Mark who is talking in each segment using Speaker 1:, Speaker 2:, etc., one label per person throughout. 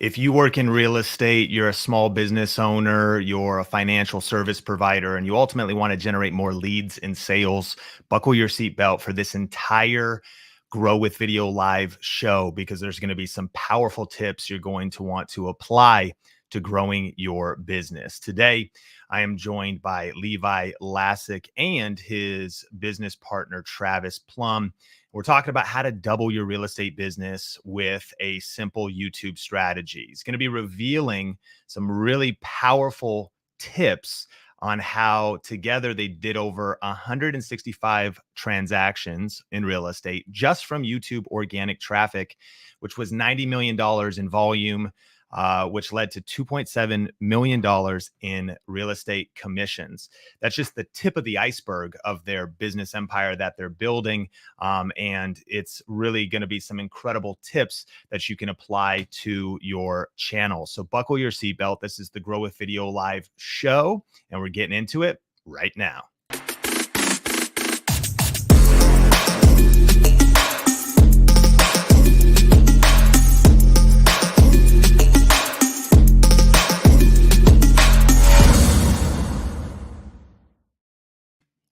Speaker 1: If you work in real estate, you're a small business owner, you're a financial service provider, and you ultimately want to generate more leads and sales, buckle your seatbelt for this entire Grow with Video Live show because there's going to be some powerful tips you're going to want to apply to growing your business. Today, I am joined by Levi Lascsak and his business partner, Travis Plumb. We're talking about how to double your real estate business with a simple YouTube strategy. He's going to be revealing some really powerful tips on how together they did over 165 transactions in real estate just from YouTube organic traffic, which was $90 million in volume, which led to $2.7 million in real estate commissions. That's just the tip of the iceberg of their business empire that they're building. And it's really going to be some incredible tips that you can apply to your channel. So buckle your seatbelt. This is the Grow with Video Live show, and we're getting into it right now.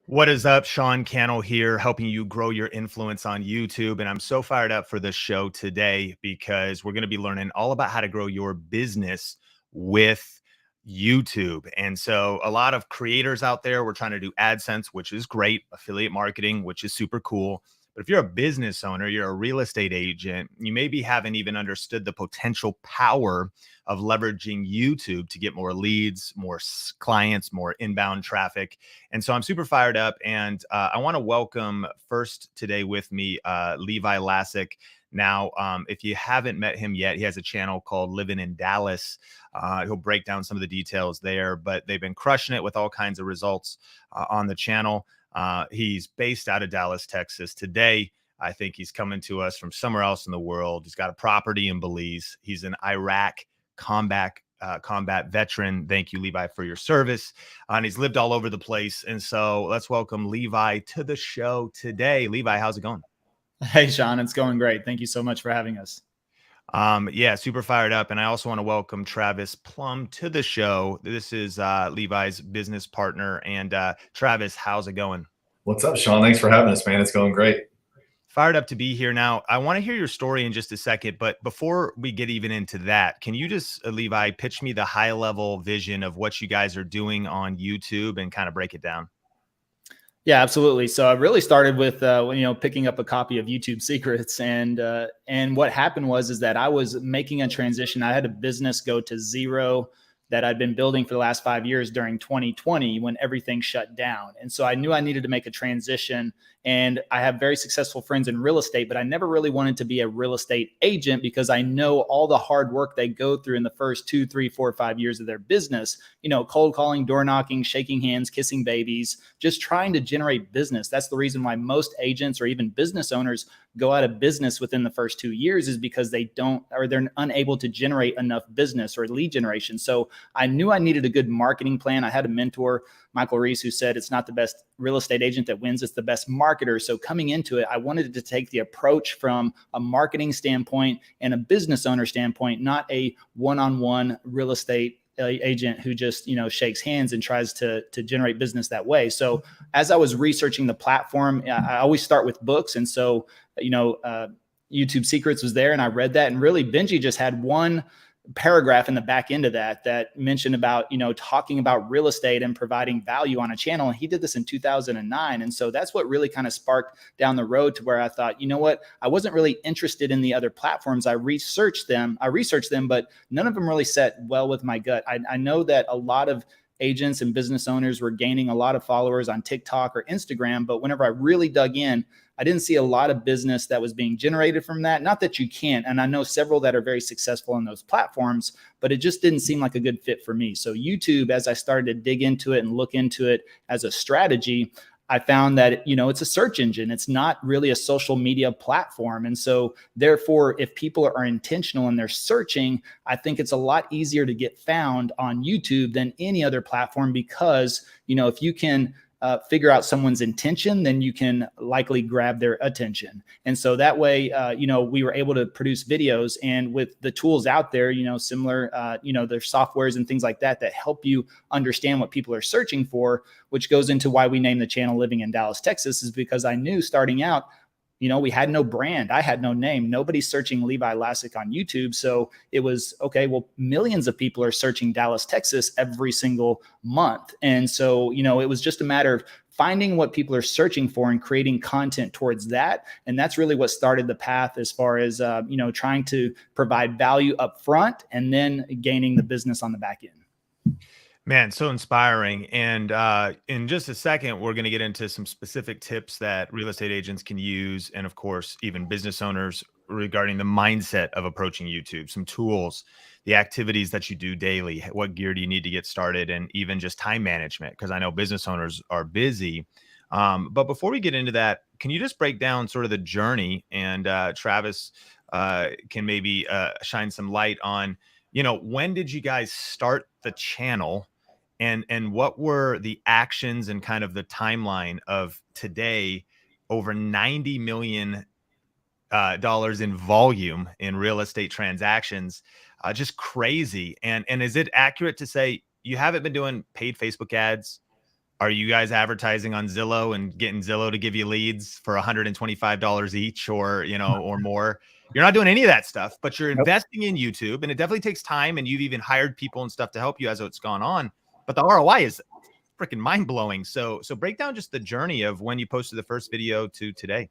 Speaker 1: What is up? Sean Cannell here, helping you grow your influence on YouTube. And I'm so fired up for this show today because we're going to be learning all about how to grow your business with YouTube. And so a lot of creators out there, we're trying to do AdSense, which is great, affiliate marketing, which is super cool. But if you're a business owner, you're a real estate agent, you maybe haven't even understood the potential power of leveraging YouTube to get more leads, more clients, more inbound traffic. And so I'm super fired up. And I want to welcome first today with me, Levi Lascsak. Now, if you haven't met him yet, he has a channel called Living in Dallas. He'll break down some of the details there, but they've been crushing it with all kinds of results on the channel. He's based out of Dallas, Texas. Today, I think he's coming to us from somewhere else in the world. He's got a property in Belize. He's an Iraq combat veteran. Thank you, Levi, for your service. And he's lived all over the place. And so let's welcome Levi to the show today. Levi, how's it going?
Speaker 2: Hey, Sean, it's going great. Thank you so much for having us.
Speaker 1: Yeah, super fired up. And I also want to welcome Travis Plumb to the show. This is Levi's business partner. And Travis, how's it going?
Speaker 3: What's up, Sean? Thanks for having us, man. It's going great.
Speaker 1: Fired up to be here. Now, I want to hear your story in just a second, but before we get even into that, can you just, Levi, pitch me the high level vision of what you guys are doing on YouTube and kind of break it down?
Speaker 2: Yeah, absolutely. So I really started with, picking up a copy of YouTube Secrets, and what happened is that I was making a transition. I had a business go to zero that I'd been building for the last 5 years during 2020 when everything shut down. And so I knew I needed to make a transition. And I have very successful friends in real estate, but I never really wanted to be a real estate agent because I know all the hard work they go through in the first 2, 3, 4, 5 years of their business, cold calling, door knocking, shaking hands, kissing babies, just trying to generate business. That's the reason why most agents or even business owners go out of business within the first 2 years, is because they're unable to generate enough business or lead generation. So I knew I needed a good marketing plan. I had a mentor, Michael Reese, who said it's not the best real estate agent that wins, it's the best marketer. So coming into it, I wanted to take the approach from a marketing standpoint and a business owner standpoint, not a one-on-one real estate agent who just, shakes hands and tries to generate business that way. So as I was researching the platform, I always start with books. And so, YouTube Secrets was there, and I read that, and really Benji just had one paragraph in the back end of that mentioned about, talking about real estate and providing value on a channel. And he did this in 2009. And so that's what really kind of sparked down the road to where I thought, you know what, I wasn't really interested in the other platforms. I researched them, but none of them really set well with my gut. I know that a lot of agents and business owners were gaining a lot of followers on TikTok or Instagram, but whenever I really dug in, I didn't see a lot of business that was being generated from that. Not that you can't, and I know several that are very successful on those platforms, but it just didn't seem like a good fit for me. So YouTube, as I started to dig into it and look into it as a strategy, I found that, it's a search engine. It's not really a social media platform. And so therefore, if people are intentional and they're searching, I think it's a lot easier to get found on YouTube than any other platform, because, if you can figure out someone's intention, then you can likely grab their attention. And so that way, we were able to produce videos, and with the tools out there, similar, there's softwares and things like that that help you understand what people are searching for, which goes into why we named the channel Living in Dallas, Texas, is because I knew starting out, we had no brand. I had no name. Nobody's searching Levi Lascsak on YouTube. So it was, okay, well, millions of people are searching Dallas, Texas every single month. And so, it was just a matter of finding what people are searching for and creating content towards that. And that's really what started the path as far as, trying to provide value up front and then gaining the business on the back end.
Speaker 1: Man, so inspiring. And in just a second, we're going to get into some specific tips that real estate agents can use. And of course, even business owners regarding the mindset of approaching YouTube, some tools, the activities that you do daily, what gear do you need to get started, and even just time management, because I know business owners are busy. But before we get into that, can you just break down sort of the journey? And Travis can maybe shine some light on, when did you guys start the channel? And what were the actions and kind of the timeline of today, over $90 million in volume in real estate transactions? Just crazy. And is it accurate to say you haven't been doing paid Facebook ads? Are you guys advertising on Zillow and getting Zillow to give you leads for $125 each, or or more? You're not doing any of that stuff, but you're investing in YouTube, and it definitely takes time, and you've even hired people and stuff to help you as it's gone on. But the ROI is freaking mind blowing. So break down just the journey of when you posted the first video to today.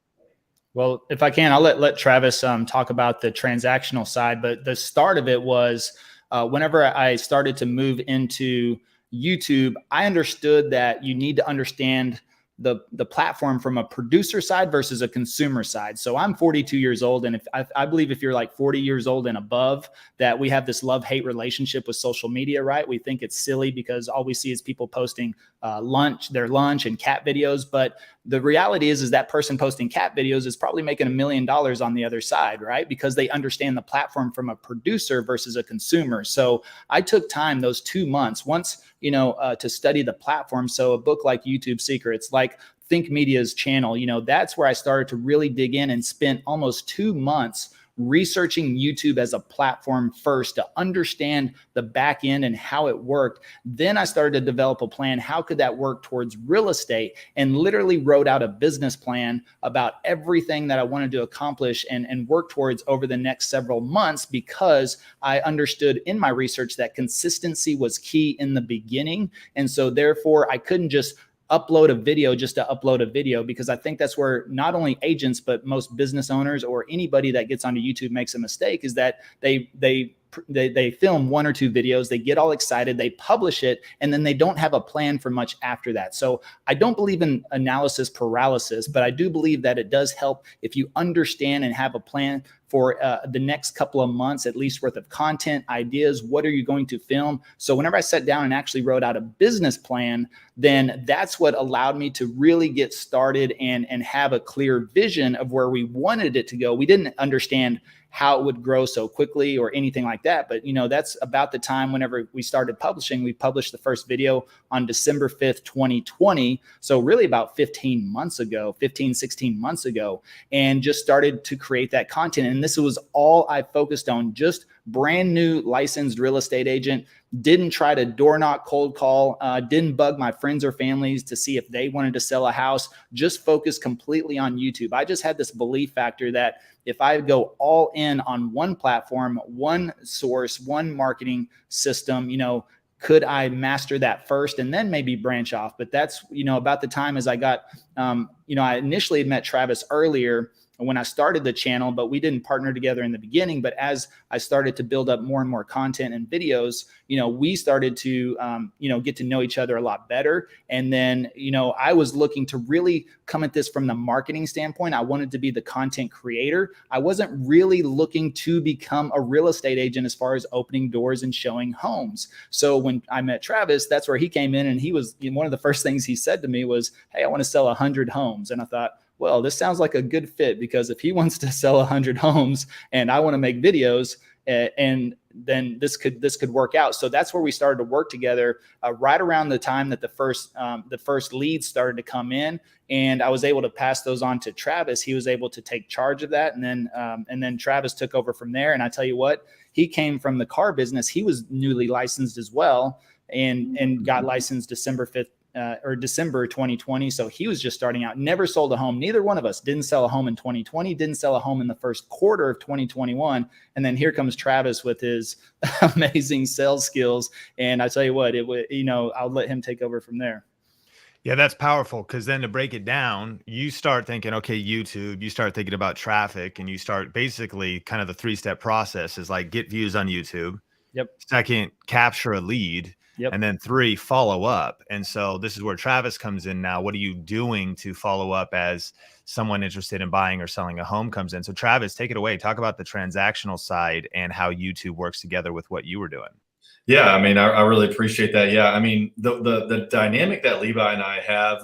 Speaker 2: Well, if I can, I'll let Travis talk about the transactional side. But the start of it was whenever I started to move into YouTube, I understood that you need to understand the platform from a producer side versus a consumer side. So I'm 42 years old. And if I believe if you're like 40 years old and above, that we have this love-hate relationship with social media, right? We think it's silly because all we see is people posting their lunch and cat videos. But the reality is that person posting cat videos is probably making $1 million on the other side, right? Because they understand the platform from a producer versus a consumer. So I took time, those 2 months, once, to study the platform. So a book like YouTube Secrets, like Think Media's channel, that's where I started to really dig in and spent almost 2 months researching YouTube as a platform first to understand the back end and how it worked. Then I started to develop a plan. How could that work towards real estate? And literally wrote out a business plan about everything that I wanted to accomplish and work towards over the next several months, because I understood in my research that consistency was key in the beginning. And so therefore I couldn't just upload a video just to upload a video, because I think that's where not only agents, but most business owners or anybody that gets onto YouTube makes a mistake, is that they film 1 or 2 videos, they get all excited, they publish it, and then they don't have a plan for much after that. So I don't believe in analysis paralysis, but I do believe that it does help if you understand and have a plan for the next couple of months, at least worth of content, ideas. What are you going to film? So whenever I sat down and actually wrote out a business plan, then that's what allowed me to really get started and have a clear vision of where we wanted it to go. We didn't understand how it would grow so quickly or anything like that. But, that's about the time whenever we started publishing. We published the first video on December 5th, 2020. So really about 16 months ago, and just started to create that content. And this was all I focused on, just brand new licensed real estate agent. Didn't try to door knock, cold call, didn't bug my friends or families to see if they wanted to sell a house, just focused completely on YouTube. I just had this belief factor that if I go all in on one platform, one source, one marketing system, could I master that first and then maybe branch off? But that's, about the time as I got, I initially had met Travis earlier when I started the channel, but we didn't partner together in the beginning. But as I started to build up more and more content and videos, we started to, get to know each other a lot better. And then, I was looking to really come at this from the marketing standpoint. I wanted to be the content creator. I wasn't really looking to become a real estate agent as far as opening doors and showing homes. So when I met Travis, that's where he came in, and he was, one of the first things he said to me was, "Hey, I want to sell 100 homes." And I thought, well, this sounds like a good fit, because if he wants to sell 100 homes and I want to make videos, and then this could work out. So that's where we started to work together right around the time that the first leads started to come in. And I was able to pass those on to Travis. He was able to take charge of that. And then Travis took over from there. And I tell you what, he came from the car business. He was newly licensed as well, and got licensed December 5th. Or December 2020. So he was just starting out, never sold a home. Neither one of us didn't sell a home in 2020, didn't sell a home in the first quarter of 2021. And then here comes Travis with his amazing sales skills. And I tell you what, I'll let him take over from there.
Speaker 1: Yeah, that's powerful, because then to break it down, you start thinking, okay, YouTube, you start thinking about traffic, and you start basically kind of the 3-step process is like get views on YouTube.
Speaker 2: Yep.
Speaker 1: Second, capture a lead.
Speaker 2: Yep.
Speaker 1: And then 3, follow up. And so this is where Travis comes in now. What are you doing to follow up as someone interested in buying or selling a home comes in? So Travis, take it away. Talk about the transactional side and how YouTube works together with what you were doing.
Speaker 3: Yeah, I mean, I really appreciate that. Yeah, I mean, the dynamic that Levi and I have,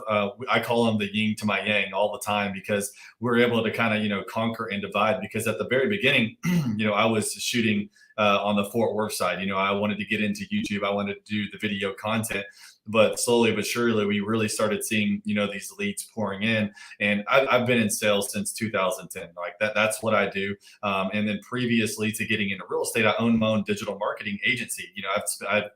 Speaker 3: I call him the yin to my yang all the time, because we're able to kind of, conquer and divide. Because at the very beginning, I was shooting on the Fort Worth side. I wanted to get into YouTube. I wanted to do the video content. But slowly but surely, we really started seeing, these leads pouring in. And I've been in sales since 2010. Like that's what I do. And then previously to getting into real estate, I own my own digital marketing agency.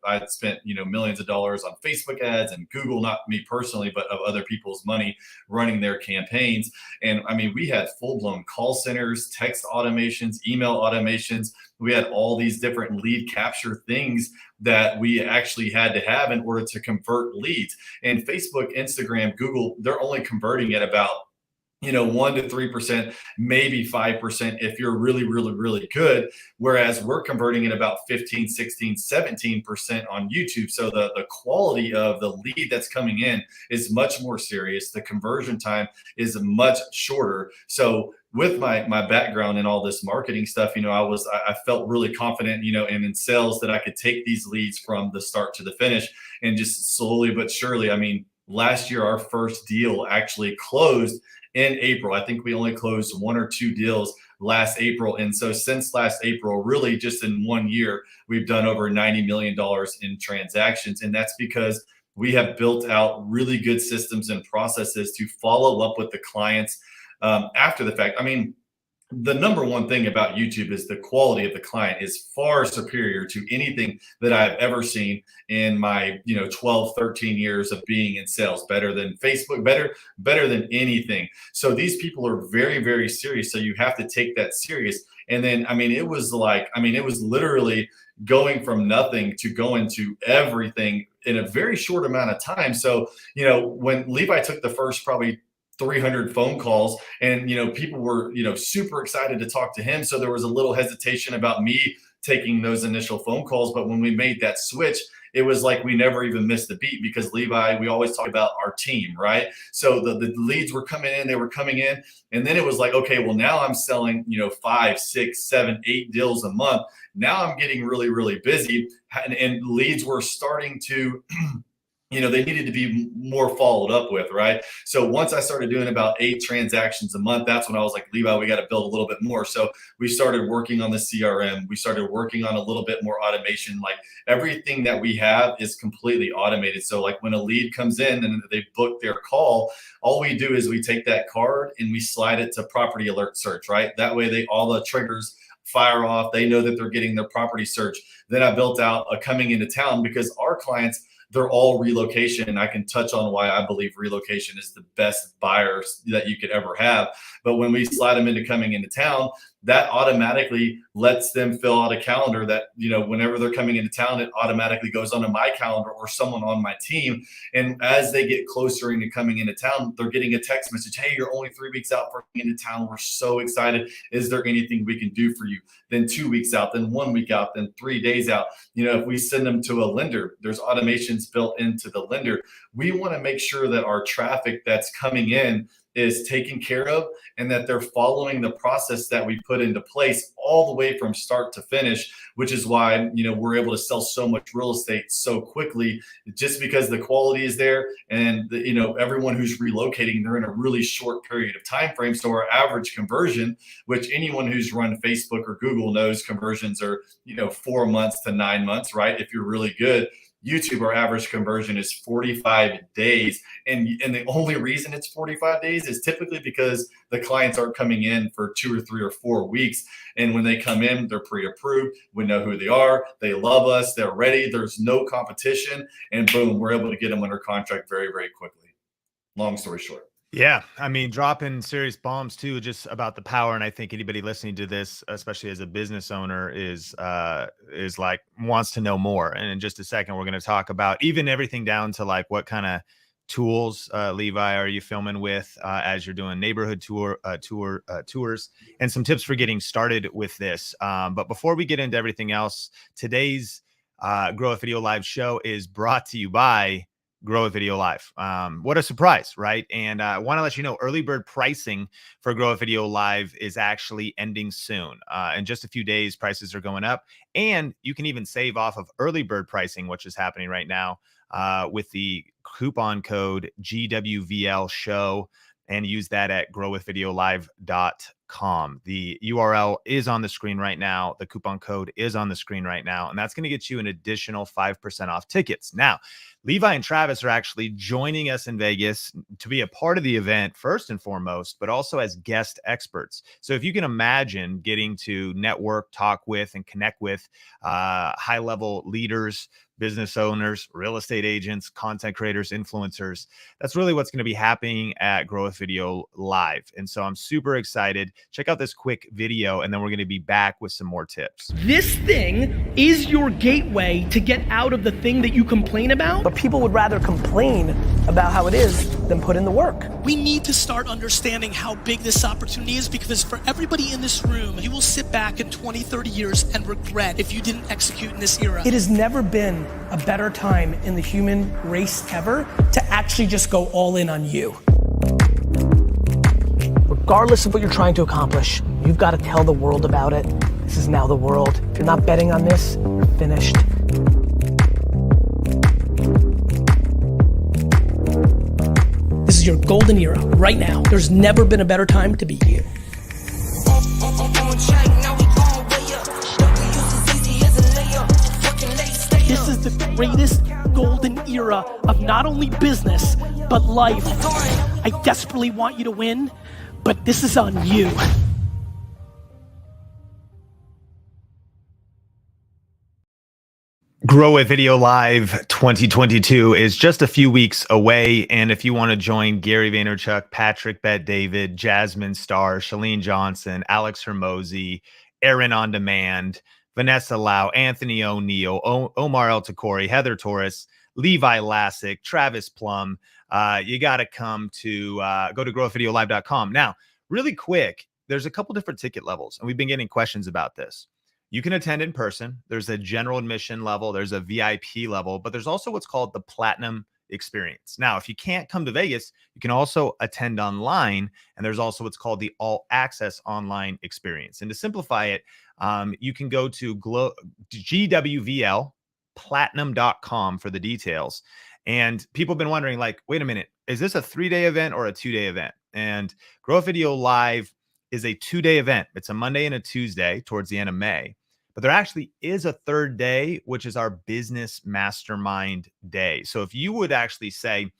Speaker 3: I've spent, millions of dollars on Facebook ads and Google, not me personally, but of other people's money running their campaigns. And I mean, we had full-blown call centers, text automations, email automations. We had all these different lead capture things that we actually had to have in order to convert leads. And Facebook, Instagram, Google, they're only converting at about 1 to 3%, maybe 5% if you're really, really, really good. Whereas we're converting at about 15, 16, 17% on YouTube. So the quality of the lead that's coming in is much more serious. The conversion time is much shorter. So with my background in all this marketing stuff, I felt really confident, and in sales that I could take these leads from the start to the finish, and just slowly but surely. I mean, last year, our first deal actually closed in April. I think we only closed 1 or 2 deals last April. And so since last April, really just in 1 year, we've done over $90 million in transactions. And that's because we have built out really good systems and processes to follow up with the clients after the fact. I mean, the number one thing about YouTube is the quality of the client is far superior to anything that I've ever seen in my 12, 13 years of being in sales. Better than Facebook, better than anything. So these people are very, very serious. So you have to take that serious. And then, it was literally going from nothing to going to everything in a very short amount of time. So, when Levi took the first probably 300 phone calls, and people were super excited to talk to him, so there was a little hesitation about me taking those initial phone calls. But when we made that switch, it was like we never even missed a beat, because Levi, we always talk about our team, right? So the leads were coming in, and then it was like, okay, well, now I'm selling 5, 6, 7, 8 deals a month. Now I'm getting really, really busy, and leads were starting to they needed to be more followed up with, right? So once I started doing about 8 transactions a month, that's when I was like, Levi, we got to build a little bit more. So we started working on the CRM. We started working on a little bit more automation. Like everything that we have is completely automated. So like when a lead comes in and they book their call, all we do is we take that card and we slide it to property alert search, right? That way all the triggers fire off. They know that they're getting their property search. Then I built out a coming into town, because our clients, they're all relocation. And I can touch on why I believe relocation is the best buyers that you could ever have. But when we slide them into coming into town, that automatically lets them fill out a calendar that, whenever they're coming into town, it automatically goes onto my calendar or someone on my team. And as they get closer into coming into town, they're getting a text message. Hey, you're only 3 weeks out for coming into town. We're so excited. Is there anything we can do for you? Then 2 weeks out, then 1 week out, then 3 days out. If we send them to a lender, there's automations built into the lender. We want to make sure that our traffic that's coming in is taken care of, and that they're following the process that we put into place all the way from start to finish, which is why, we're able to sell so much real estate so quickly, just because the quality is there. And everyone who's relocating, they're in a really short period of time frame. So our average conversion, which anyone who's run Facebook or Google knows, conversions are 4 months to 9 months, right? If you're really good. YouTube, our average conversion is 45 days. And the only reason it's 45 days is typically because the clients aren't coming in for 2 or 3 or 4 weeks. And when they come in, they're pre-approved. We know who they are. They love us. They're ready. There's no competition. And boom, we're able to get them under contract very, very quickly. Long story short.
Speaker 1: Yeah, I mean, dropping serious bombs too, just about the power. And I think anybody listening to this, especially as a business owner, is like wants to know more. And in just a second, we're going to talk about even everything down to like what kind of tools, Levi, are you filming with as you're doing neighborhood tours, and some tips for getting started with this. But before we get into everything else, today's Grow With Video Live show is brought to you by Grow With Video Live. What a surprise, right? And I want to let you know, early bird pricing for Grow With Video Live is actually ending soon. In just a few days, prices are going up, and you can even save off of early bird pricing, which is happening right now with the coupon code GWVL show, and use that at growwithvideolive.com. The URL is on the screen right now. The coupon code is on the screen right now, and that's going to get you an additional 5% off tickets. Now, Levi and Travis are actually joining us in Vegas to be a part of the event, first and foremost, but also as guest experts. So if you can imagine getting to network, talk with, and connect with high-level leaders, business owners, real estate agents, content creators, influencers, that's really what's going to be happening at Grow With Video Live. And so I'm super excited. Check out this quick video, and then we're going to be back with some more tips.
Speaker 4: This thing is your gateway to get out of the thing that you complain about.
Speaker 5: But people would rather complain about how it is than put in the work.
Speaker 4: We need to start understanding how big this opportunity is, because for everybody in this room, you will sit back in 20, 30 years and regret if you didn't execute in this era.
Speaker 5: It has never been a better time in the human race ever to actually just go all in on you. Regardless of what you're trying to accomplish, you've got to tell the world about it. This is now the world. If you're not betting on this, you're finished. This is your golden era right now. There's never been a better time to be you.
Speaker 4: This is the greatest golden era of not only business, but life. I desperately want you to win, but this is on you.
Speaker 1: Grow With Video Live 2022 is just a few weeks away. And if you want to join Gary Vaynerchuk, Patrick Bet-David, Jasmine Starr, Shalene Johnson, Alex Hermosi, Aaron On Demand, Vanessa Lau, Anthony O'Neill, Omar El Takori, Heather Torres, Levi Lascsak, Travis Plumb, you got to come to go to growwithvideolive.com. Now, really quick, there's a couple different ticket levels, and we've been getting questions about this. You can attend in person. There's a general admission level. There's a VIP level, but there's also what's called the Platinum Experience. Now, if you can't come to Vegas, you can also attend online, and there's also what's called the All Access Online Experience. And to simplify it, you can go to GWVLplatinum.com for the details. And people have been wondering, like, wait a minute, is this a 3-day event or a 2-day event? And Grow Video Live is a 2-day event. It's a Monday and a Tuesday towards the end of May. But there actually is a 3rd day, which is our business mastermind day. So if you would actually say,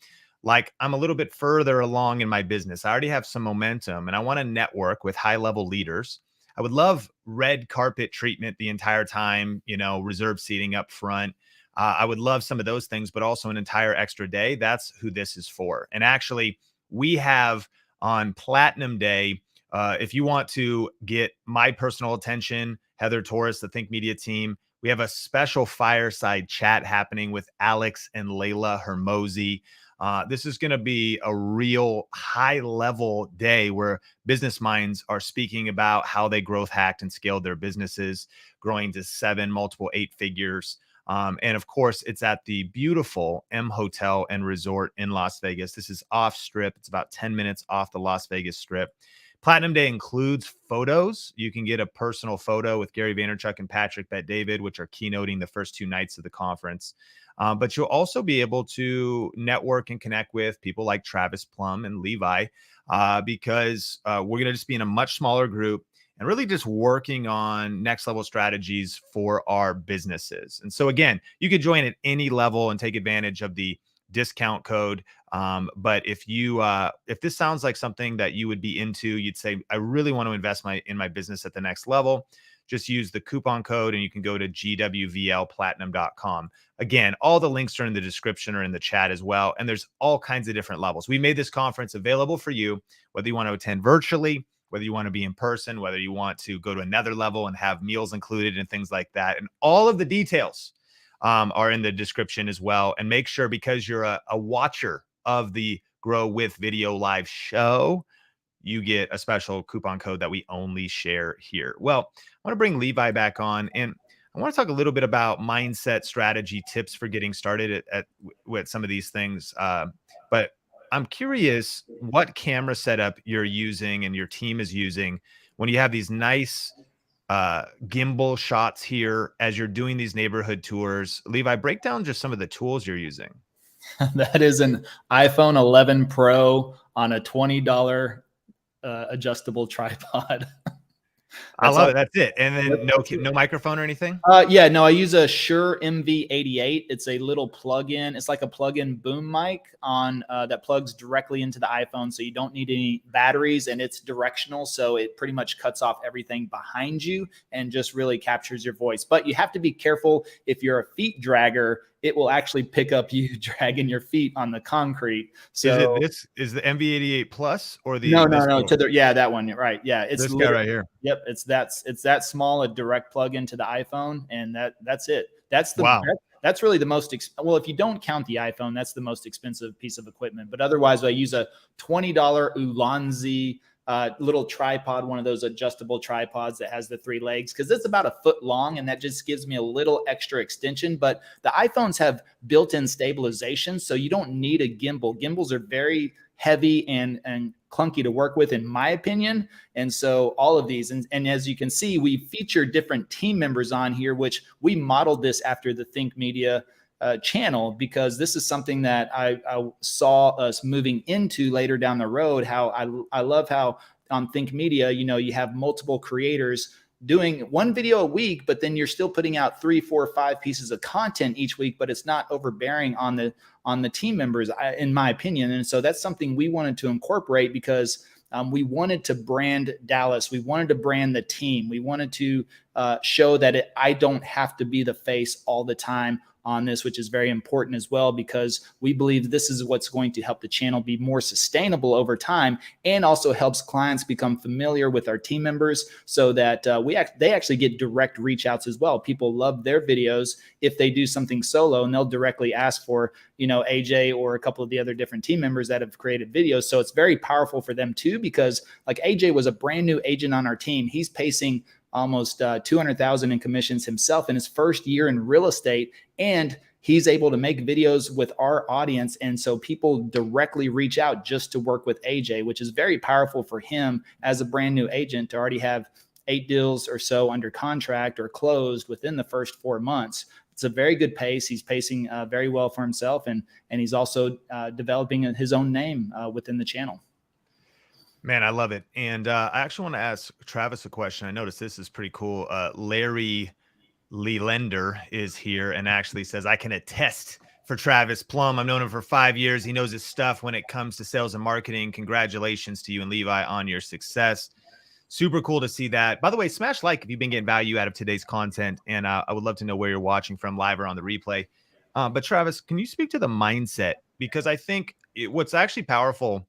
Speaker 1: like, I'm a little bit further along in my business, I already have some momentum, and I want to network with high-level leaders, I would love red carpet treatment the entire time, reserved seating up front. I would love some of those things, but also an entire extra day. That's who this is for. And actually, we have on Platinum Day, if you want to get my personal attention, Heather Torres, the Think Media team, we have a special fireside chat happening with Alex and Layla Hermosi. This is going to be a real high-level day where business minds are speaking about how they growth hacked and scaled their businesses, growing to 7, multiple 8 figures. And of course, it's at the beautiful M Hotel and Resort in Las Vegas. This is off strip. It's about 10 minutes off the Las Vegas Strip. Platinum Day includes photos. You can get a personal photo with Gary Vaynerchuk and Patrick Bet-David, which are keynoting the first 2 nights of the conference. But you'll also be able to network and connect with people like Travis Plumb and Levi, because we're going to just be in a much smaller group and really just working on next level strategies for our businesses. And so again, you could join at any level and take advantage of the discount code. But if this sounds like something that you would be into, you'd say, I really want to invest in my business at the next level, just use the coupon code and you can go to gwvlplatinum.com. Again, all the links are in the description or in the chat as well. And there's all kinds of different levels. We made this conference available for you, whether you want to attend virtually, whether you want to be in person, whether you want to go to another level and have meals included and things like that. And all of the details are in the description as well. And make sure, because you're a watcher of the Grow With Video Live show, you get a special coupon code that we only share here. Well, I want to bring Levi back on, and I want to talk a little bit about mindset, strategy, tips for getting started with some of these things. But I'm curious what camera setup you're using and your team is using when you have these nice gimbal shots here as you're doing these neighborhood tours. Levi, break down just some of the tools you're using.
Speaker 2: That is an iPhone 11 Pro on a $20 adjustable tripod.
Speaker 1: I love it. That's it. And then no microphone or anything?
Speaker 2: Yeah, no, I use a Shure MV88. It's a little plug-in. It's like a plug-in boom mic on that plugs directly into the iPhone, so you don't need any batteries, and it's directional, so it pretty much cuts off everything behind you and just really captures your voice. But you have to be careful. If you're a feet dragger, it will actually pick up you dragging your feet on the concrete. So
Speaker 1: is the MV88 Plus or the
Speaker 2: no, that one, right? Yeah, it's
Speaker 1: this guy right here.
Speaker 2: Yep, it's that small, a direct plug into the iPhone, and that's it. That's the
Speaker 1: wow.
Speaker 2: That's really the most well, if you don't count the iPhone, that's the most expensive piece of equipment. But otherwise, I use a $20 Ulanzi little tripod, one of those adjustable tripods that has the 3 legs, because it's about 1 foot long, and that just gives me a little extra extension. But the iPhones have built-in stabilization, so you don't need a gimbal. Gimbals are very heavy and clunky to work with, in my opinion. And so all of these, and as you can see, we feature different team members on here, which we modeled this after the Think Media channel, because this is something that I saw us moving into later down the road. How I love how on Think Media, you have multiple creators doing 1 video a week, but then you're still putting out 3, 4, 5 pieces of content each week, but it's not overbearing on the team members, in my opinion. And so that's something we wanted to incorporate, because we wanted to brand Dallas. We wanted to brand the team. We wanted to show that I don't have to be the face all the time on this, which is very important as well, because we believe this is what's going to help the channel be more sustainable over time, and also helps clients become familiar with our team members, so that they actually get direct reach outs as well. People love their videos if they do something solo, and they'll directly ask for, AJ or a couple of the other different team members that have created videos. So it's very powerful for them too, because like AJ was a brand new agent on our team. He's pacing almost 200,000 in commissions himself in his first year in real estate. And he's able to make videos with our audience. And so people directly reach out just to work with AJ, which is very powerful for him as a brand new agent to already have 8 deals or so under contract or closed within the first 4 months. It's a very good pace. He's pacing very well for himself. And he's also developing his own name within the channel.
Speaker 1: Man, I love it. And I actually want to ask Travis a question. I noticed this is pretty cool. Larry Leelender is here and actually says, I can attest for Travis Plumb. I've known him for 5 years. He knows his stuff when it comes to sales and marketing. Congratulations to you and Levi on your success. Super cool to see that. By the way, smash like if you've been getting value out of today's content. And I would love to know where you're watching from, live or on the replay. But Travis, can you speak to the mindset? Because I think what's actually powerful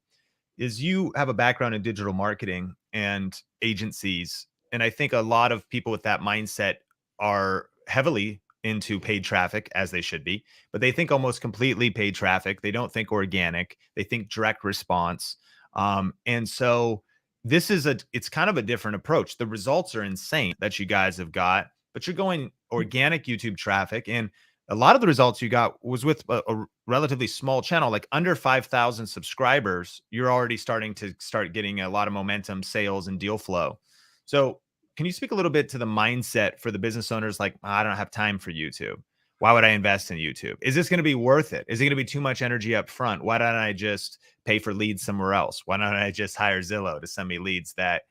Speaker 1: is you have a background in digital marketing and agencies. And I think a lot of people with that mindset are heavily into paid traffic, as they should be, but they think almost completely paid traffic. They don't think organic. They think direct response. And so it's kind of a different approach. The results are insane that you guys have got, but you're going organic YouTube traffic. And a lot of the results you got was with a relatively small channel, like under 5,000 subscribers. You're already starting to getting a lot of momentum, sales, and deal flow. So can you speak a little bit to the mindset for the business owners? Like, I don't have time for YouTube. Why would I invest in YouTube? Is this going to be worth it? Is it going to be too much energy up front? Why don't I just pay for leads somewhere else? Why don't I just hire Zillow to send me leads that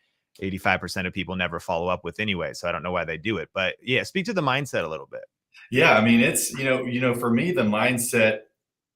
Speaker 1: 85% of people never follow up with anyway? So I don't know why they do it. But yeah, speak to the mindset a little bit.
Speaker 3: Yeah, I mean, it's, for me, the mindset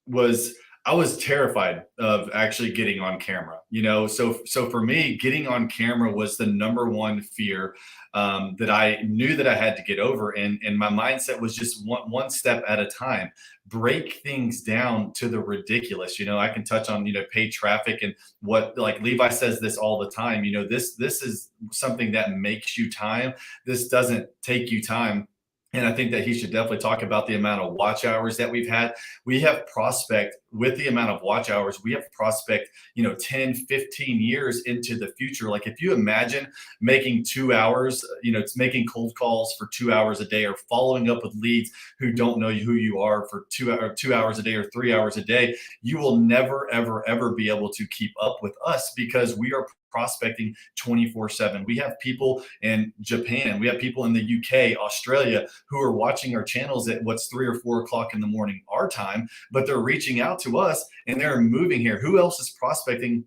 Speaker 3: was, I was terrified of actually getting on camera, so for me, getting on camera was the number one fear that I knew that I had to get over. And my mindset was just one step at a time, break things down to the ridiculous. I can touch on, paid traffic and what, like Levi says this all the time, this is something that makes you time. This doesn't take you time. And I think that he should definitely talk about the amount of watch hours that we've had. We have prospect with the amount of watch hours, we have prospect, 10, 15 years into the future. Like if you imagine making 2 hours, it's making cold calls for 2 hours a day, or following up with leads who don't know who you are for 2 hours a day or 3 hours a day, you will never, ever, ever be able to keep up with us because we are prospecting 24/7. We have people in Japan, we have people in the UK, Australia, who are watching our channels at what's 3 or 4 o'clock in the morning our time, but they're reaching out to us and they're moving here. Who else is prospecting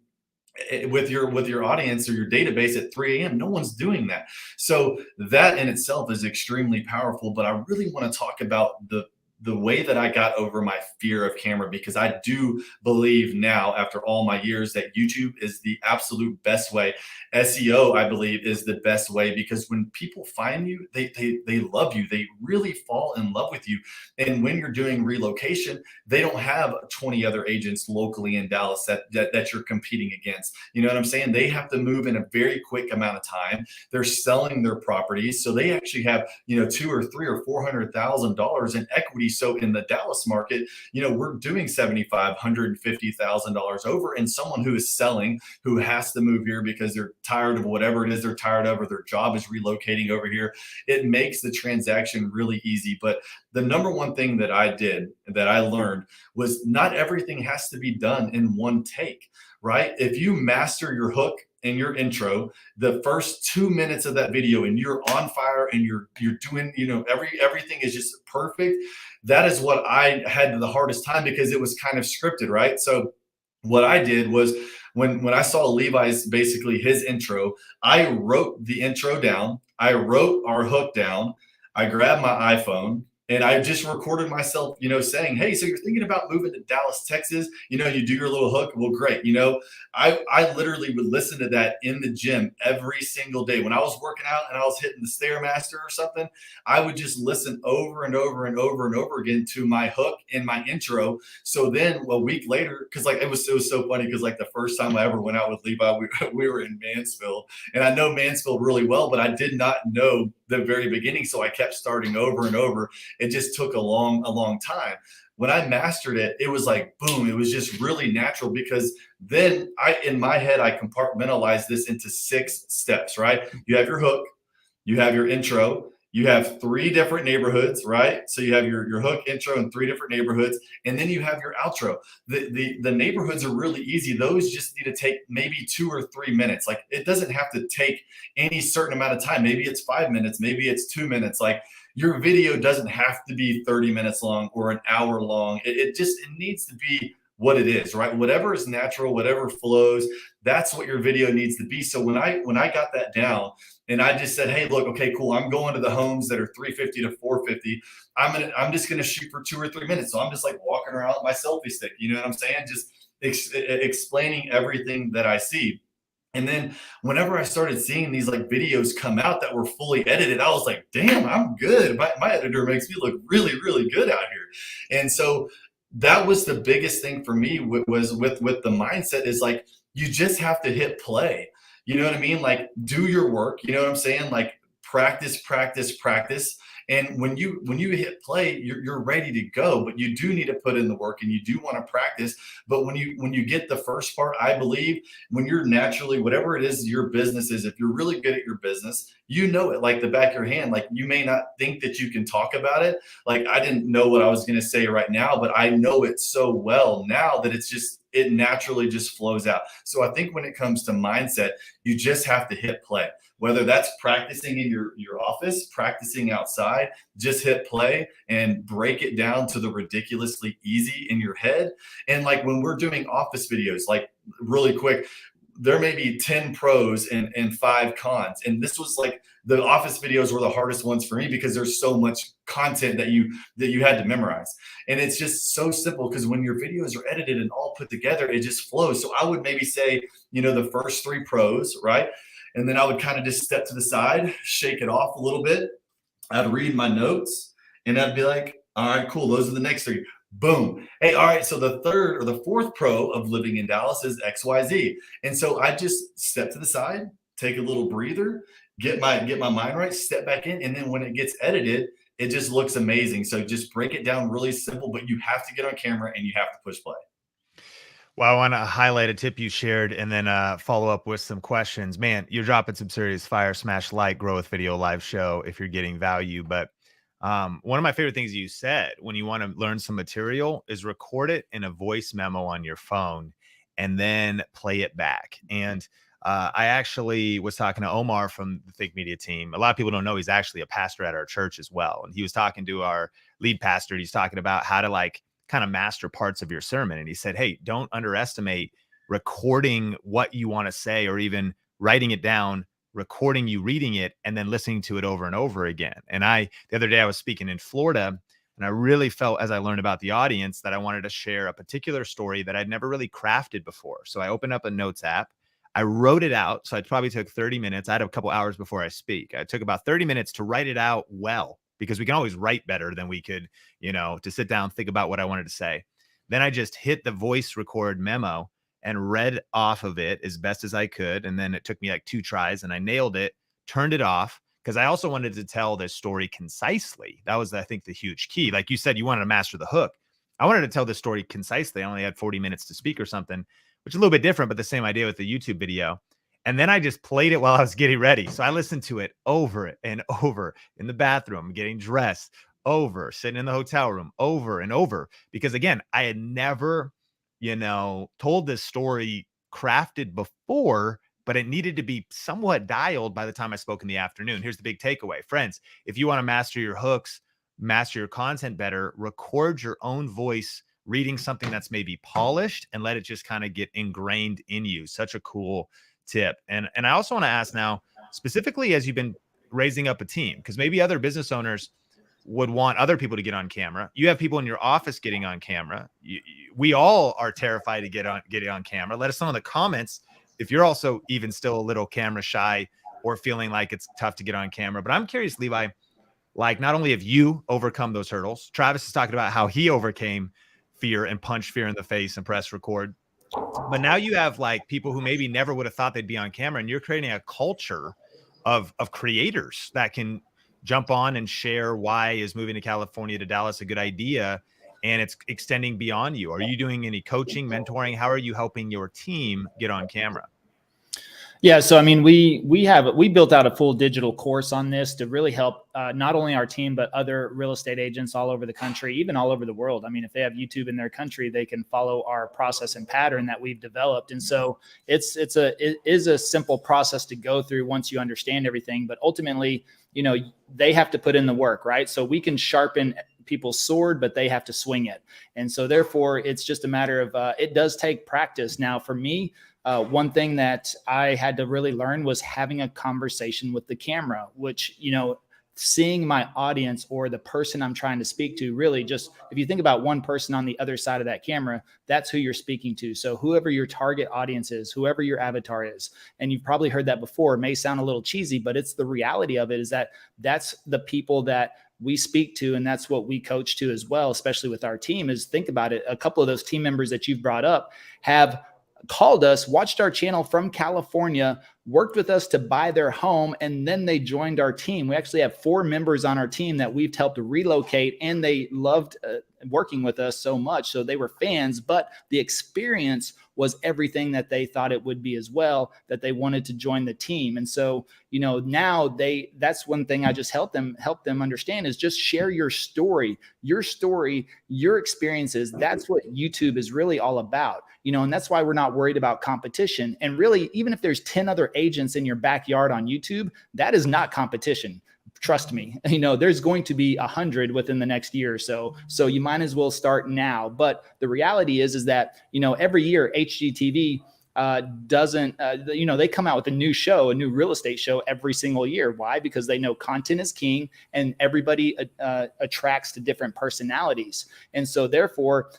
Speaker 3: with your audience or your database at 3 a.m.? No one's doing that. So that in itself is extremely powerful. But I really want to talk about the way that I got over my fear of camera, because I do believe now, after all my years, that YouTube is the absolute best way. SEO, I believe, is the best way, because when people find you, they love you. They really fall in love with you. And when you're doing relocation, they don't have 20 other agents locally in Dallas that you're competing against. You know what I'm saying? They have to move in a very quick amount of time. They're selling their properties, so they actually have, $200,000 or $300,000 or $400,000 in equity. So in the Dallas market, we're doing $75,000, $150,000 over, and someone who is selling, who has to move here because they're tired of whatever it is they're tired of, or their job is relocating over here, it makes the transaction really easy. But the number one thing that I did, that I learned, was not everything has to be done in one take, right? If you master your hook and your intro, the first 2 minutes of that video, and you're on fire and you're doing, everything is just perfect. That is what I had the hardest time, because it was kind of scripted, right? So what I did was, when I saw Levi's, basically his intro, I wrote the intro down, I wrote our hook down, I grabbed my iPhone, and I just recorded myself, saying, hey, so you're thinking about moving to Dallas, Texas, you do your little hook. Well, great. I literally would listen to that in the gym every single day. When I was working out and I was hitting the Stairmaster or something, I would just listen over and over and over and over again to my hook and my intro. So then a week later, because it was so funny, because the first time I ever went out with Levi, we were in Mansfield, and I know Mansfield really well, but I did not know the very beginning. So I kept starting over and over. It just took a long time. When I mastered it, it was like, boom, it was just really natural, because then in my head, I compartmentalized this into 6 steps, right? You have your hook, you have your intro, you have 3 different neighborhoods, right? So you have your hook, intro, and 3 different neighborhoods. And then you have your outro. The neighborhoods are really easy. Those just need to take maybe 2 or 3 minutes. It doesn't have to take any certain amount of time. Maybe it's 5 minutes, maybe it's 2 minutes. Your video doesn't have to be 30 minutes long or an hour long. It needs to be what it is, right? Whatever is natural, whatever flows, that's what your video needs to be. So when I got that down, and I just said, hey, look, okay, cool, I'm going to the homes that are 350 to 450. I'm just gonna shoot for 2 or 3 minutes. So I'm just walking around with my selfie stick. You know what I'm saying? Just explaining everything that I see. And then whenever I started seeing these videos come out that were fully edited, I was like, damn, I'm good. My editor makes me look really, really good out here. And so that was the biggest thing for me, was with the mindset, is you just have to hit play. You know what I mean? Do your work. You know what I'm saying? Practice. And when you hit play, you're ready to go, but you do need to put in the work and you do want to practice. But when you get the first part, I believe when you're naturally, whatever it is your business is, if you're really good at your business, you know it like the back of your hand. Like, you may not think that you can talk about it. Like, I didn't know what I was going to say right now, but I know it so well now that it naturally just flows out. So I think when it comes to mindset, you just have to hit play. Whether that's practicing in your office, practicing outside, just hit play and break it down to the ridiculously easy in your head. And like when we're doing office videos, like really quick, there may be 10 pros and 5 cons. And this was like, the office videos were the hardest ones for me because there's so much content that you had to memorize. And it's just so simple because when your videos are edited and all put together, it just flows. So I would maybe say, the first 3 pros, right? And then I would kind of just step to the side, shake it off a little bit. I'd read my notes and I'd be like, all right, cool. Those are the next 3. Boom. Hey, all right. So the 3rd or the 4th pro of living in Dallas is XYZ. And so I just step to the side, take a little breather, get my mind right, step back in. And then when it gets edited, it just looks amazing. So just break it down really simple, but you have to get on camera and you have to push play.
Speaker 1: Well, I want to highlight a tip you shared and then follow up with some questions. Man, you're dropping some serious fire. Smash like, growth video, live show if you're getting value. But one of my favorite things you said when you want to learn some material is record it in a voice memo on your phone and then play it back. And I actually was talking to Omar from the Think Media team. A lot of people don't know he's actually a pastor at our church as well. And he was talking to our lead pastor. He's talking about how to kind of master parts of your sermon. And he said, hey, don't underestimate recording what you want to say or even writing it down, recording you reading it, and then listening to it over and over again. And the other day I was speaking in Florida, and I really felt as I learned about the audience that I wanted to share a particular story that I'd never really crafted before. So I opened up a notes app. I wrote it out. So it probably took 30 minutes. I had a couple hours before I speak. I took about 30 minutes to write it out well, because we can always write better than we could, to sit down, think about what I wanted to say. Then I just hit the voice record memo and read off of it as best as I could. And then it took me like 2 tries and I nailed it, turned it off, because I also wanted to tell this story concisely. That was, I think, the huge key. Like you said, you wanted to master the hook. I wanted to tell this story concisely. I only had 40 minutes to speak or something, which is a little bit different, but the same idea with the YouTube video. And then I just played it while I was getting ready. So I listened to it over and over in the bathroom, getting dressed, over, sitting in the hotel room, over and over. Because again, I had never, told this story crafted before, but it needed to be somewhat dialed by the time I spoke in the afternoon. Here's the big takeaway. Friends, if you want to master your hooks, master your content better, record your own voice reading something that's maybe polished and let it just kind of get ingrained in you. Such a cool tip. And I also want to ask now, specifically as you've been raising up a team, because maybe other business owners would want other people to get on camera. You have people in your office getting on camera. We all are terrified to get on camera. Let us know in the comments if you're also even still a little camera shy or feeling like it's tough to get on camera. But I'm curious, Levi, like not only have you overcome those hurdles, Travis is talking about how he overcame fear and punched fear in the face and press record. But now you have like people who maybe never would have thought they'd be on camera, and you're creating a culture of creators that can jump on and share why is moving to California to Dallas a good idea, and it's extending beyond you. Are you doing any coaching, mentoring? How are you helping your team get on camera?
Speaker 2: Yeah, so I mean, we built out a full digital course on this to really help not only our team but other real estate agents all over the country, even all over the world. I mean, if they have YouTube in their country, they can follow our process and pattern that we've developed. And so it is a simple process to go through once you understand everything. But ultimately, they have to put in the work, right? So we can sharpen people's sword, but they have to swing it. And so therefore, it's just a matter of it does take practice. Now, for me, one thing that I had to really learn was having a conversation with the camera, which, seeing my audience or the person I'm trying to speak to, really just, if you think about one person on the other side of that camera, that's who you're speaking to. So whoever your target audience is, whoever your avatar is, and you've probably heard that before, it may sound a little cheesy, but it's the reality of it, is that that's the people that we speak to. And that's what we coach to as well, especially with our team. Is think about it. A couple of those team members that you've brought up have called us, watched our channel from California, worked with us to buy their home, and then they joined our team. We actually have 4 members on our team that we've helped relocate, and they loved working with us so much. So they were fans, but the experience was everything that they thought it would be as well, that they wanted to join the team. And so, now that's one thing I just help them understand is just share your story, your experiences. That's what YouTube is really all about, and that's why we're not worried about competition. And really, even if there's 10 other agents in your backyard on YouTube, that is not competition. Trust me, there's going to be 100 within the next year or so. So you might as well start now. But the reality is that, every year HGTV doesn't, they come out with a new show, a new real estate show every single year. Why? Because they know content is king, and everybody attracts to different personalities. And so therefore,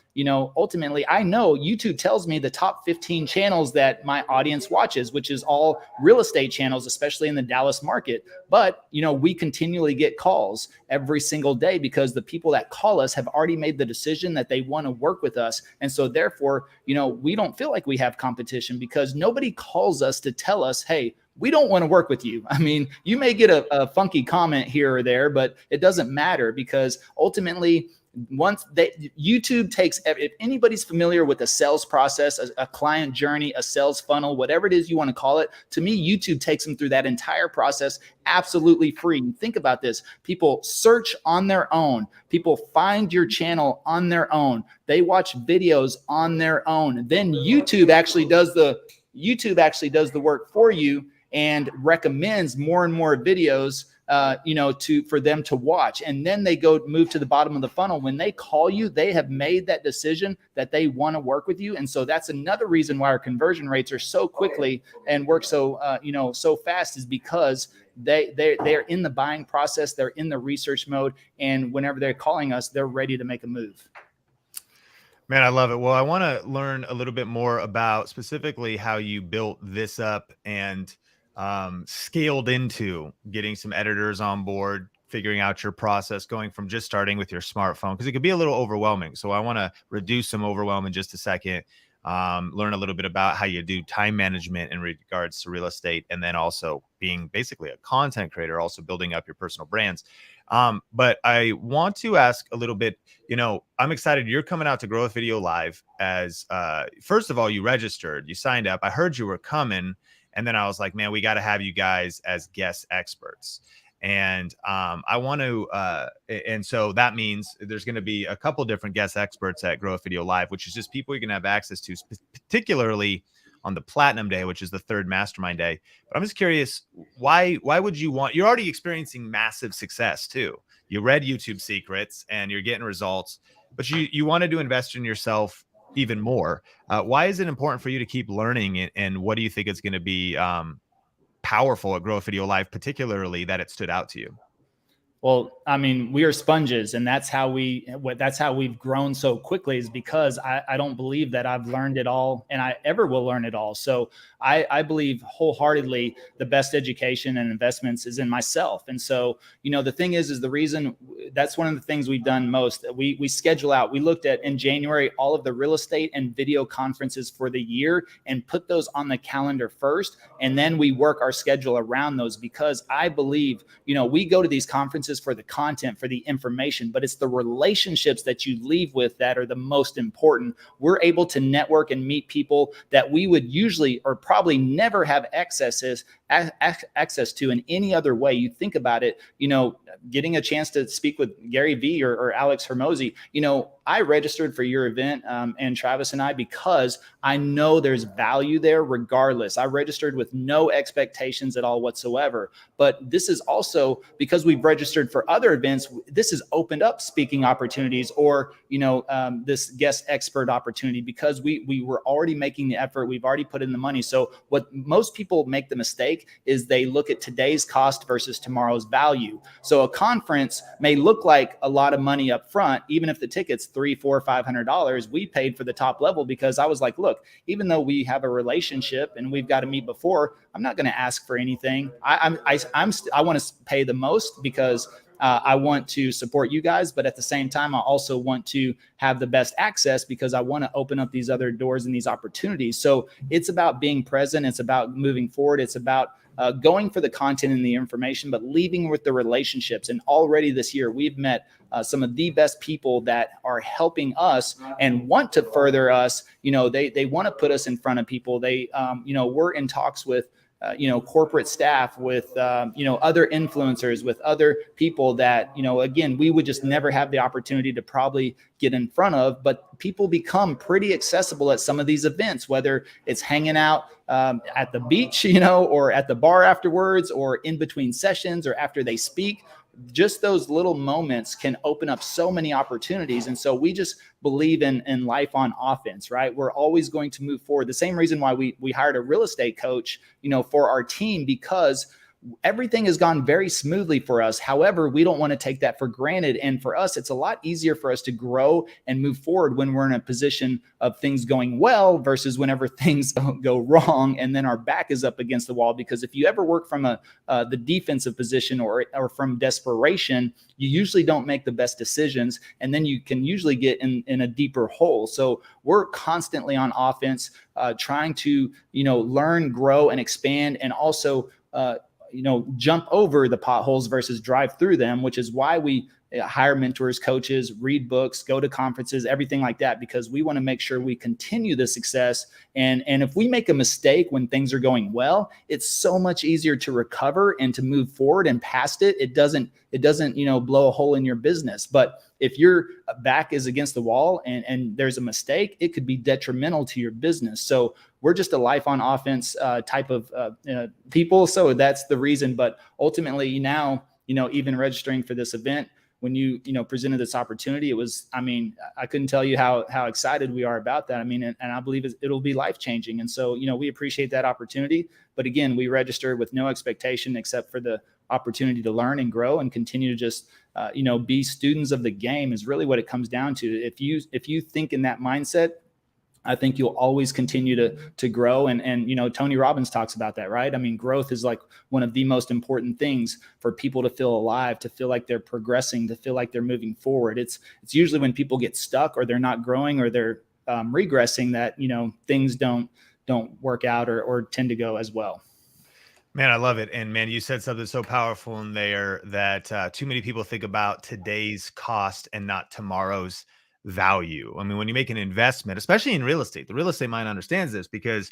Speaker 2: ultimately, I know YouTube tells me the top 15 channels that my audience watches, which is all real estate channels, especially in the Dallas market. But, we continually get calls every single day because the people that call us have already made the decision that they want to work with us. And so therefore, we don't feel like we have competition because nobody calls us to tell us, hey, we don't want to work with you. I mean, you may get a funky comment here or there, but it doesn't matter because ultimately, YouTube takes, if anybody's familiar with a sales process, a client journey, a sales funnel, whatever it is you want to call it, to me, YouTube takes them through that entire process absolutely free. Think about this. People search on their own. People find your channel on their own. They watch videos on their own. Then YouTube actually does the work for you and recommends more and more videos for them to watch. And then they move to the bottom of the funnel. When they call you, they have made that decision that they want to work with you. And so that's another reason why our conversion rates are so quickly and work so fast is because they're in the buying process. They're in the research mode. And whenever they're calling us, they're ready to make a move.
Speaker 1: Man, I love it. Well, I want to learn a little bit more about specifically how you built this up and scaled into getting some editors on board, figuring out your process, going from just starting with your smartphone, because it could be a little overwhelming. So I want to reduce some overwhelm in just a second, learn a little bit about how you do time management in regards to real estate, and then also being basically a content creator, also building up your personal brands. But I want to ask a little bit, I'm excited. You're coming out to Grow with Video Live as, first of all, you registered, you signed up. I heard you were coming. And then I was like, man, we got to have you guys as guest experts. And I want to, and so that means there's going to be a couple different guest experts at Grow with Video Live, which is just people you can have access to, particularly on the Platinum Day, which is the third mastermind day. But I'm just curious, why would you want, you're already experiencing massive success too. You read YouTube Secrets and you're getting results, but you wanted to invest in yourself even more. Why is it important for you to keep learning, and what do you think is going to be powerful at Grow with Video Live, particularly that it stood out to you?
Speaker 2: Well, I mean, we are sponges, and that's how we've grown so quickly, is because I don't believe that I've learned it all and I ever will learn it all. So I believe wholeheartedly the best education and investments is in myself. And so, the thing is the reason, that's one of the things we've done most. We schedule out, we looked at in January, all of the real estate and video conferences for the year and put those on the calendar first. And then we work our schedule around those, because I believe, we go to these conferences for the content, for the information, but it's the relationships that you leave with that are the most important. We're able to network and meet people that we would usually or probably never have access to in any other way. You think about it, getting a chance to speak with Gary Vee or Alex Hormozi, I registered for your event and Travis and I, because I know there's value there regardless. I registered with no expectations at all whatsoever. But this is also because we've registered for other events. This has opened up speaking opportunities or, this guest expert opportunity, because we were already making the effort. We've already put in the money. So what most people make the mistake is they look at today's cost versus tomorrow's value. So a conference may look like a lot of money up front, even if the ticket's $300, $400, $500. We paid for the top level because I was like, look, even though we have a relationship and we've got to meet before, I'm not going to ask for anything. I want to pay the most because I want to support you guys, but at the same time, I also want to have the best access because I want to open up these other doors and these opportunities. So it's about being present. It's about moving forward. It's about going for the content and the information, but leaving with the relationships. And already this year, we've met some of the best people that are helping us and want to further us. They want to put us in front of people. We're in talks with corporate staff, with, other influencers, with other people that, again, we would just never have the opportunity to probably get in front of, but people become pretty accessible at some of these events, whether it's hanging out at the beach, or at the bar afterwards, or in between sessions, or after they speak. Just those little moments can open up so many opportunities. And so we just believe in life on offense, right? We're always going to move forward. The same reason why we hired a real estate coach, for our team, because everything has gone very smoothly for us. However, we don't want to take that for granted. And for us, it's a lot easier for us to grow and move forward when we're in a position of things going well versus whenever things go wrong and then our back is up against the wall. Because if you ever work from the defensive position or from desperation, you usually don't make the best decisions, and then you can usually get in a deeper hole. So we're constantly on offense, trying to learn, grow, and expand, and also jump over the potholes versus drive through them, which is why we hire mentors, coaches, read books, go to conferences, everything like that, because we want to make sure we continue the success. And if we make a mistake when things are going well, it's so much easier to recover and to move forward and past it. It doesn't blow a hole in your business. But if your back is against the wall and there's a mistake, it could be detrimental to your business. So we're just a life on offense type of people. So that's the reason. But ultimately now, even registering for this event, when you presented this opportunity, it was, I couldn't tell you how excited we are about that. And I believe it'll be life-changing. And so, we appreciate that opportunity. But again, we registered with no expectation except for the opportunity to learn and grow and continue to just, be students of the game is really what it comes down to. If you think in that mindset, I think you'll always continue to grow. And Tony Robbins talks about that, right? Growth is like one of the most important things for people to feel alive, to feel like they're progressing, to feel like they're moving forward. It's usually when people get stuck or they're not growing or they're regressing that, things don't work out or tend to go as well.
Speaker 1: Man, I love it. And man, you said something so powerful in there that too many people think about today's cost and not tomorrow's value. When you make an investment, especially in real estate, the real estate mind understands this because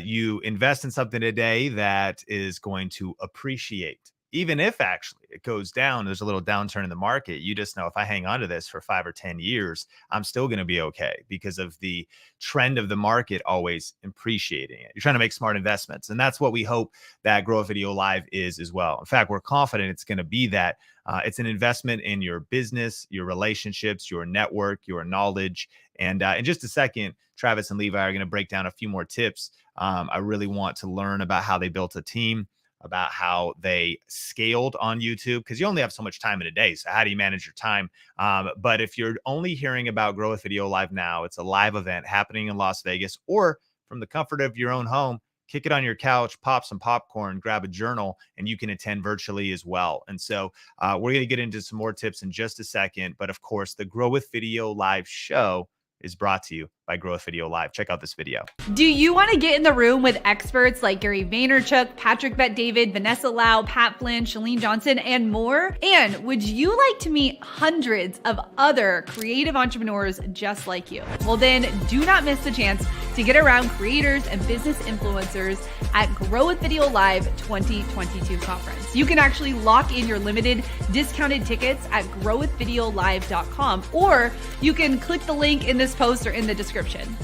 Speaker 1: you invest in something today that is going to appreciate. Even if actually it goes down, there's a little downturn in the market, you just know if I hang on to this for 5 or 10 years, I'm still going to be okay because of the trend of the market always appreciating it. You're trying to make smart investments. And that's what we hope that Grow With Video Live is as well. In fact, we're confident it's going to be that. It's an investment in your business, your relationships, your network, your knowledge. And in just a second, Travis and Levi are going to break down a few more tips. I really want to learn about how they built a team, about how they scaled on YouTube, because you only have so much time in a day. So how do you manage your time? But if you're only hearing about Grow With Video Live now, it's a live event happening in Las Vegas, or from the comfort of your own home, kick it on your couch, pop some popcorn, grab a journal, and you can attend virtually as well. And so we're going to get into some more tips in just a second. But of course, the Grow With Video Live show is brought to you by Grow With Video Live. Check out this video.
Speaker 6: Do you want to get in the room with experts like Gary Vaynerchuk, Patrick Bet-David, Vanessa Lau, Pat Flynn, Chalene Johnson, and more? And would you like to meet hundreds of other creative entrepreneurs just like you? Well, then do not miss the chance to get around creators and business influencers at Grow With Video Live 2022 conference. You can actually lock in your limited discounted tickets at growwithvideolive.com, or you can click the link in this post or in the description.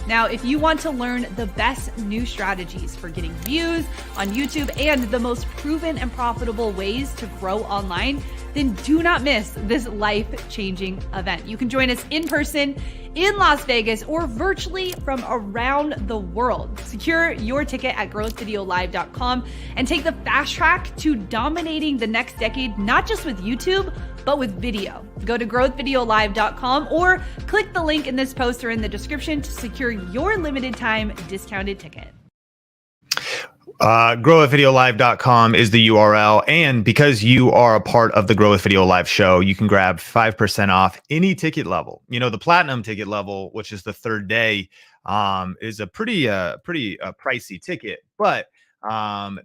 Speaker 6: Now, if you want to learn the best new strategies for getting views on YouTube and the most proven and profitable ways to grow online, then do not miss this life-changing event. You can join us in person in Las Vegas or virtually from around the world. Secure your ticket at growwithvideolive.com and take the fast track to dominating the next decade, not just with YouTube, but with video. Go to growwithvideolive.com or click the link in this post or in the description to secure your limited time discounted ticket.
Speaker 1: Growwithvideolive.com is the URL. And because you are a part of the Grow with Video Live show, you can grab 5% off any ticket level. You know, the platinum ticket level, which is the third day, is a pretty pricey ticket, but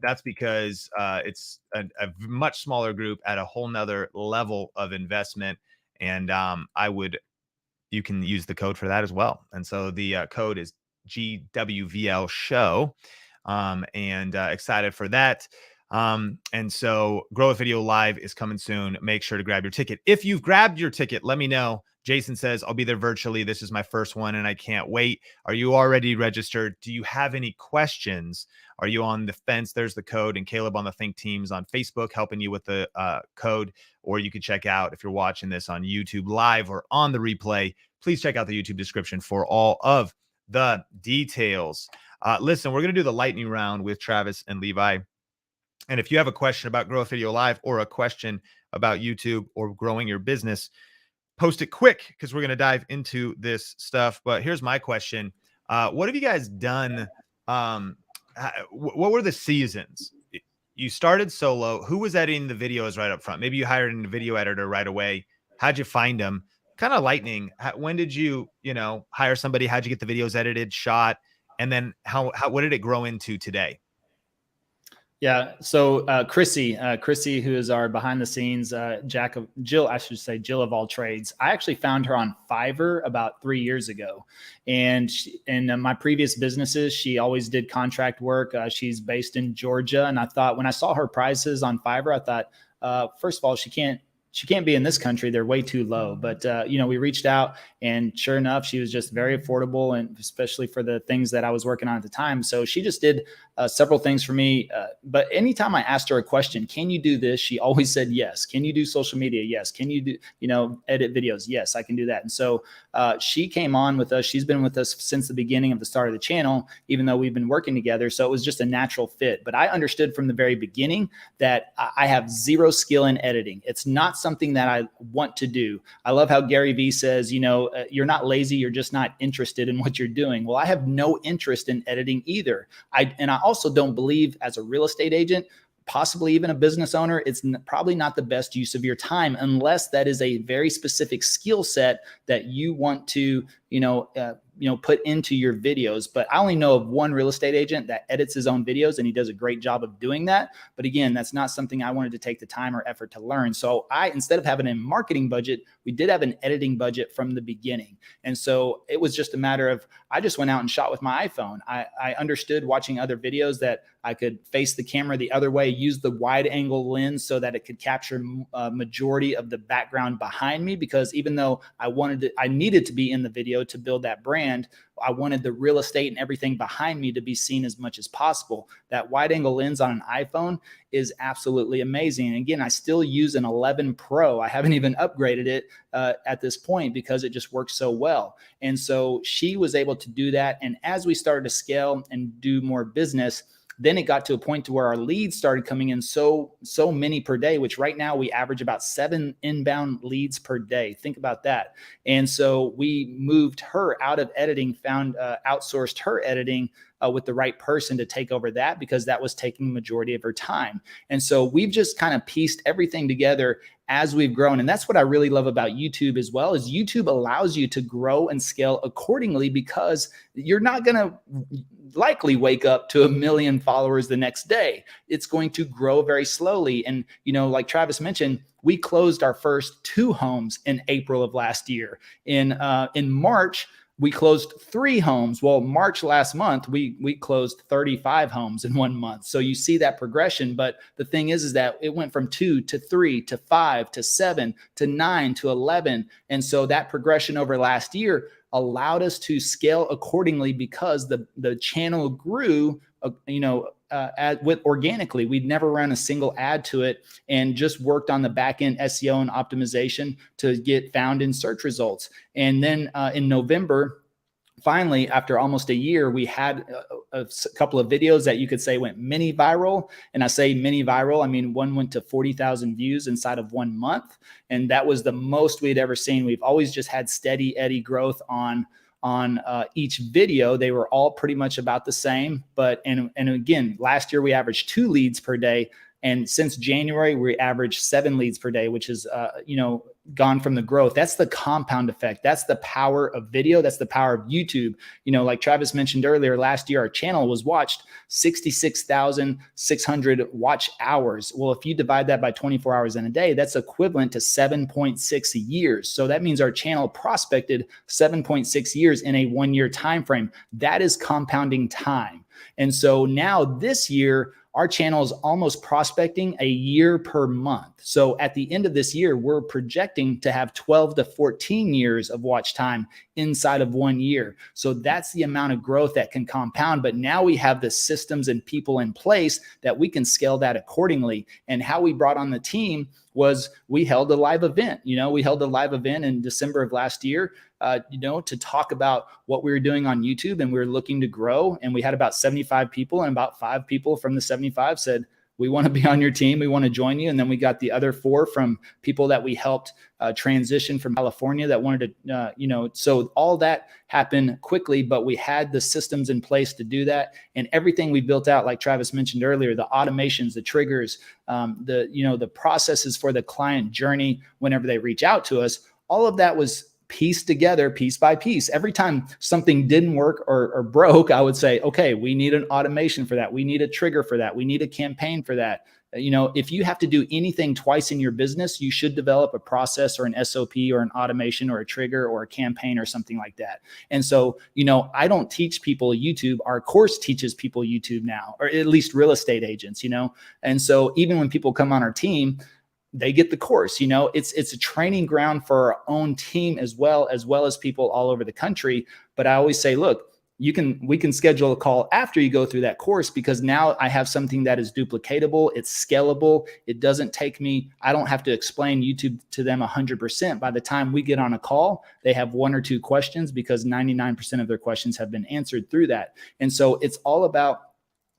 Speaker 1: that's because it's a much smaller group at a whole nother level of investment. And you can use the code for that as well. And so the code is GWVL show. And excited for that. And so Grow with Video Live is coming soon. Make sure to grab your ticket. If you've grabbed your ticket, let me know. Jason says, I'll be there virtually. This is my first one and I can't wait. Are you already registered? Do you have any questions? Are you on the fence? There's the code, and Caleb on the Think Teams on Facebook helping you with the code. Or you can check out, if you're watching this on YouTube live or on the replay, please check out the YouTube description for all of the details. Listen, we're going to do the lightning round with Travis and Levi. And if you have a question about Grow with Video Live or a question about YouTube or growing your business, post it quick because we're going to dive into this stuff. But here's my question. What have you guys done? What were the seasons? You started solo. Who was editing the videos right up front? Maybe you hired a video editor right away. How'd you find them? Kind of lightning. When did you hire somebody? How'd you get the videos edited, shot? And then what did it grow into today?
Speaker 2: Yeah. So Chrissy, who is our behind the scenes Jill of all trades. I actually found her on Fiverr about 3 years ago. And in my previous businesses, she always did contract work. She's based in Georgia. And I thought, when I saw her prices on Fiverr, I thought, first of all, she can't be in this country. They're way too low. But, we reached out, and sure enough, she was just very affordable, and especially for the things that I was working on at the time. So she just did several things for me. But anytime I asked her a question, can you do this? She always said yes. Can you do social media? Yes. Can you do, edit videos? Yes, I can do that. And so she came on with us. She's been with us since the beginning of the start of the channel, even though we've been working together. So it was just a natural fit. But I understood from the very beginning that I have zero skill in editing. It's not something that I want to do. I love how Gary Vee says, you're not lazy, you're just not interested in what you're doing. Well, I have no interest in editing either. I also don't believe, as a real estate agent, possibly even a business owner, it's probably not the best use of your time unless that is a very specific skill set that you want to, put into your videos. But I only know of one real estate agent that edits his own videos, and he does a great job of doing that. But again, that's not something I wanted to take the time or effort to learn. So instead of having a marketing budget, we did have an editing budget from the beginning. And so it was just a matter of, I just went out and shot with my iPhone. I understood, watching other videos, that I could face the camera the other way, use the wide angle lens so that it could capture a majority of the background behind me, because even though I needed to be in the video to build that brand, I wanted the real estate and everything behind me to be seen as much as possible. That wide angle lens on an iPhone is absolutely amazing. And again, I still use an 11 Pro. I haven't even upgraded it at this point because it just works so well. And so she was able to do that. And as we started to scale and do more business, then it got to a point to where our leads started coming in so many per day, which right now we average about 7 inbound leads per day. Think about that. And so we moved her out of editing, outsourced her editing with the right person to take over that, because that was taking the majority of her time. And so we've just kind of pieced everything together as we've grown. And that's what I really love about YouTube as well, is YouTube allows you to grow and scale accordingly, because you're not going to likely wake up to 1 million followers the next day. It's going to grow very slowly. And, like Travis mentioned, we closed our first 2 homes in April of last year. In March, we closed 3 homes. Well, March last month, we closed 35 homes in 1 month. So you see that progression. But the thing is that it went from 2 to 3 to 5 to 7 to 9 to 11. And so that progression over last year allowed us to scale accordingly, because the channel grew, with organically. We'd never run a single ad to it, and just worked on the back end SEO and optimization to get found in search results. And then in November, finally, after almost a year, we had a couple of videos that you could say went mini viral. And I say mini viral, I mean, one went to 40,000 views inside of 1 month. And that was the most we'd ever seen. We've always just had steady Eddie growth on on each video. They were all pretty much about the same. But, and again, last year we averaged 2 leads per day. And since January, we averaged 7 leads per day, which is, gone from the growth. That's the compound effect. That's the power of video. That's the power of YouTube. Like Travis mentioned earlier, last year, our channel was watched 66,600 watch hours. Well, if you divide that by 24 hours in a day, that's equivalent to 7.6 years. So that means our channel prospected 7.6 years in a 1-year time frame. That is compounding time. And so now this year, our channel is almost prospecting a year per month. So at the end of this year, we're projecting to have 12 to 14 years of watch time inside of 1 year. So that's the amount of growth that can compound. But now we have the systems and people in place that we can scale that accordingly. And how we brought on the team was we held a live event. We held a live event in December of last year, to talk about what we were doing on YouTube, and we were looking to grow. And we had about 75 people, and about 5 people from the 75 said, we want to be on your team. We want to join you. And then we got the other 4 from people that we helped transition from California that wanted to, so all that happened quickly, but we had the systems in place to do that. And everything we built out, like Travis mentioned earlier, the automations, the triggers, the processes for the client journey whenever they reach out to us, all of that was pieced together piece by piece. Every time something didn't work or broke, I would say, okay, we need an automation for that. We need a trigger for that. We need a campaign for that. If you have to do anything twice in your business, you should develop a process or an SOP or an automation or a trigger or a campaign or something like that. And so, I don't teach people YouTube. Our course teaches people YouTube now, or at least real estate agents, And so even when people come on our team, they get the course. It's a training ground for our own team as well as people all over the country. But I always say, look, we can schedule a call after you go through that course, because now I have something that is duplicatable. It's scalable. It doesn't take me, I don't have to explain YouTube to them 100%. By the time we get on a call, they have 1 or 2 questions, because 99% of their questions have been answered through that. And so it's all about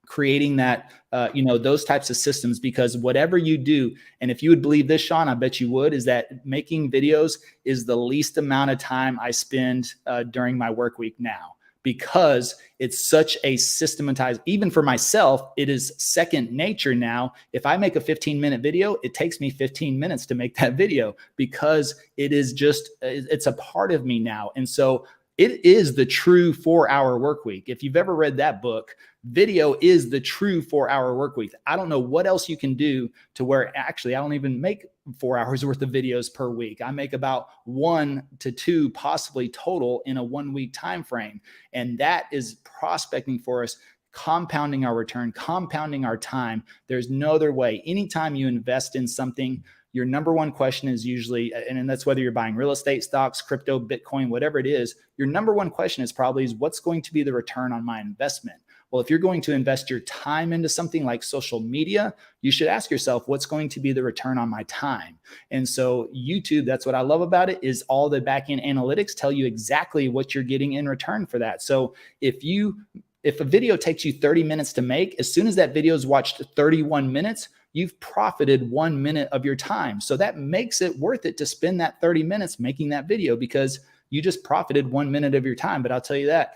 Speaker 2: creating that, those types of systems, because whatever you do, and if you would believe this, Sean, I bet you would, is that making videos is the least amount of time I spend during my work week now, because it's such a systematized, even for myself, it is second nature now. If I make a 15-minute video, it takes me 15 minutes to make that video, because it's a part of me now. And so it is the true 4-hour work week. If you've ever read that book, video is the true 4-hour work week. I don't know what else you can do to where actually I don't even make 4 hours worth of videos per week. I make about 1 to 2 possibly total in a 1-week time frame. And that is prospecting for us, compounding our return, compounding our time. There's no other way. Anytime you invest in something, your number one question is usually, and that's whether you're buying real estate, stocks, crypto, Bitcoin, whatever it is, your number one question is probably what's going to be the return on my investment? Well, if you're going to invest your time into something like social media, you should ask yourself, what's going to be the return on my time? And so YouTube, that's what I love about it, is all the back-end analytics tell you exactly what you're getting in return for that. So if a video takes you 30 minutes to make, as soon as that video is watched 31 minutes, you've profited 1 minute of your time. So that makes it worth it to spend that 30 minutes making that video, because you just profited 1 minute of your time. But I'll tell you that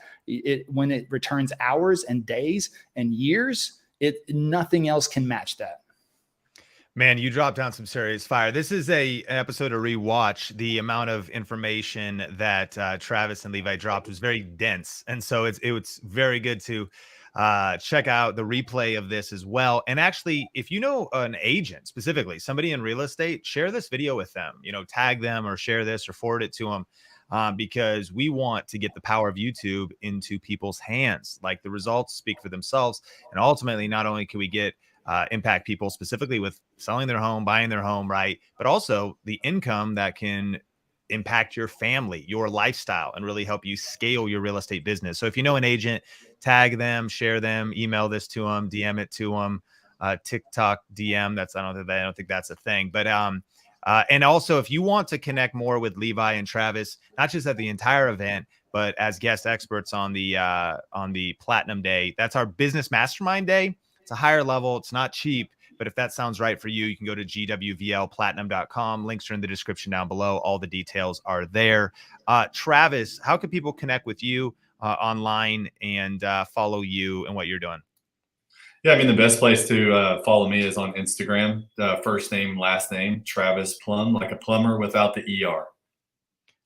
Speaker 2: when it returns hours and days and years, nothing else can match that.
Speaker 1: Man, you dropped down some serious fire. This is an episode to rewatch. The amount of information that Travis and Levi dropped was very dense. And so it's very good to check out the replay of this as well. And actually, if you know an agent, specifically somebody in real estate, share this video with them, tag them or share this or forward it to them. Because we want to get the power of YouTube into people's hands. Like, the results speak for themselves. And ultimately, not only can we get impact people specifically with selling their home, buying their home, right, but also the income that can impact your family, your lifestyle, and really help you scale your real estate business. So if you know an agent, tag them, share them, email this to them, DM it to them, TikTok DM. I don't think that's a thing, but and also, if you want to connect more with Levi and Travis, not just at the entire event, but as guest experts on the Platinum Day, that's our business mastermind day. It's a higher level. It's not cheap, but But if that sounds right for you, you can go to gwvlplatinum.com. Links are in the description down below. All the details are there. Travis, how can people connect with you online and follow you and what you're doing?
Speaker 3: Yeah, I mean, the best place to follow me is on Instagram. First name, last name, Travis Plumb, like a plumber without the ER.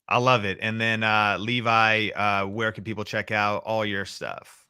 Speaker 1: I love it. And then Levi, where can people check out all your stuff?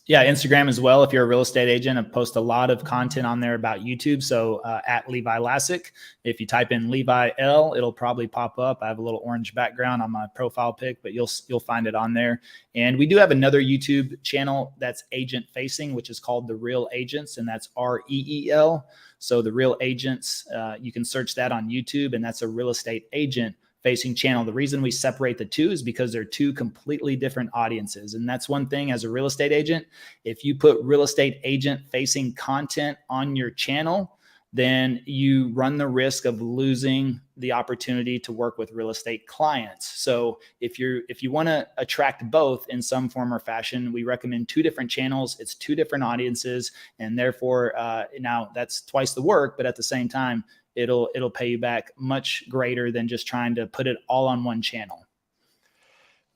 Speaker 2: Yeah, Instagram as well. If you're a real estate agent, I post a lot of content on there about YouTube. So at Levi Lascsak, if you type in Levi L, it'll probably pop up. I have a little orange background on my profile pic, but you'll find it on there. And we do have another YouTube channel that's agent facing, which is called The Real Agents, and that's REEL. So The Real Agents, you can search that on YouTube, and that's a real estate agent facing channel. The reason we separate the two is because they're two completely different audiences. And that's one thing as a real estate agent. If you put real estate agent facing content on your channel, then you run the risk of losing the opportunity to work with real estate clients. So if you want to attract both in some form or fashion, we recommend two different channels. It's two different audiences. And therefore, now that's twice the work, but at the same time, it'll pay you back much greater than just trying to put it all on one channel.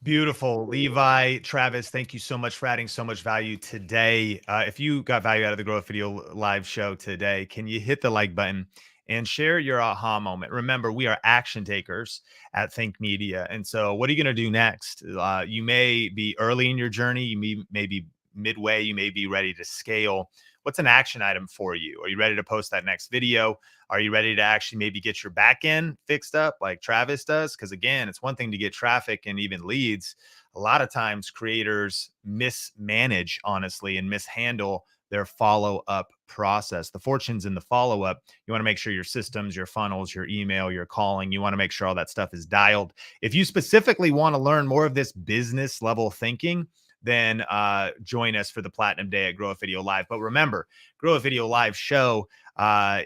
Speaker 1: Beautiful. Levi, Travis, thank you so much for adding so much value today. If you got value out of the Grow With Video live show today, can you hit the like button and share your aha moment? Remember, we are action takers at Think Media. And so what are you going to do next? You may be early in your journey. You may be midway. You may be ready to scale. What's an action item for you? Are you ready to post that next video? Are you ready to actually maybe get your back end fixed up like Travis does? Because again, it's one thing to get traffic and even leads. A lot of times creators mismanage, honestly, and mishandle their follow-up process. The fortune's in the follow-up. You want to make sure your systems, your funnels, your email, your calling, you want to make sure all that stuff is dialed. If you specifically want to learn more of this business level thinking, then join us for the Platinum Day at Grow With Video Live. But remember, Grow With Video Live show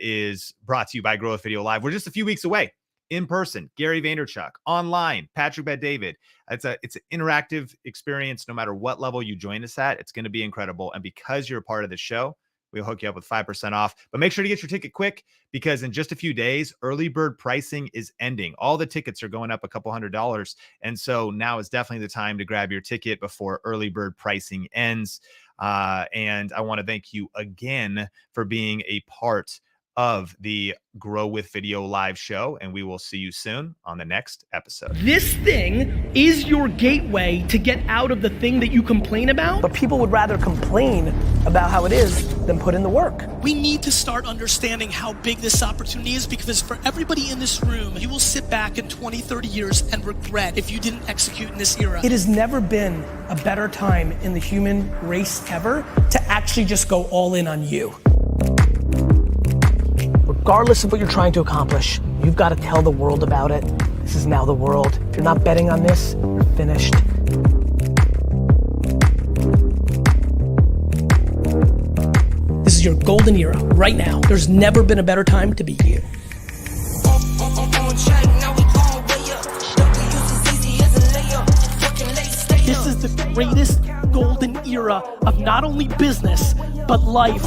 Speaker 1: is brought to you by Grow With Video Live. We're just a few weeks away. In person, Gary Vaynerchuk. Online, Patrick Bet-David. It's an interactive experience. No matter what level you join us at, it's going to be incredible. And because you're a part of the show, we'll hook you up with 5% off. But make sure to get your ticket quick, because in just a few days, early bird pricing is ending. All the tickets are going up a couple $100. And so now is definitely the time to grab your ticket before early bird pricing ends. And I want to thank you again for being a part of the Grow With Video live show, and we will see you soon on the next episode.
Speaker 4: This thing is your gateway to get out of the thing that you complain about.
Speaker 5: But people would rather complain about how it is than put in the work.
Speaker 4: We need to start understanding how big this opportunity is, because for everybody in this room, you will sit back in 20, 30 years and regret if you didn't execute in this era.
Speaker 5: It has never been a better time in the human race ever to actually just go all in on you. Regardless of what you're trying to accomplish, you've got to tell the world about it. This is now the world. If you're not betting on this, you're finished. This is your golden era right now. There's never been a better time to be you. This is the greatest golden era of not only business, but life.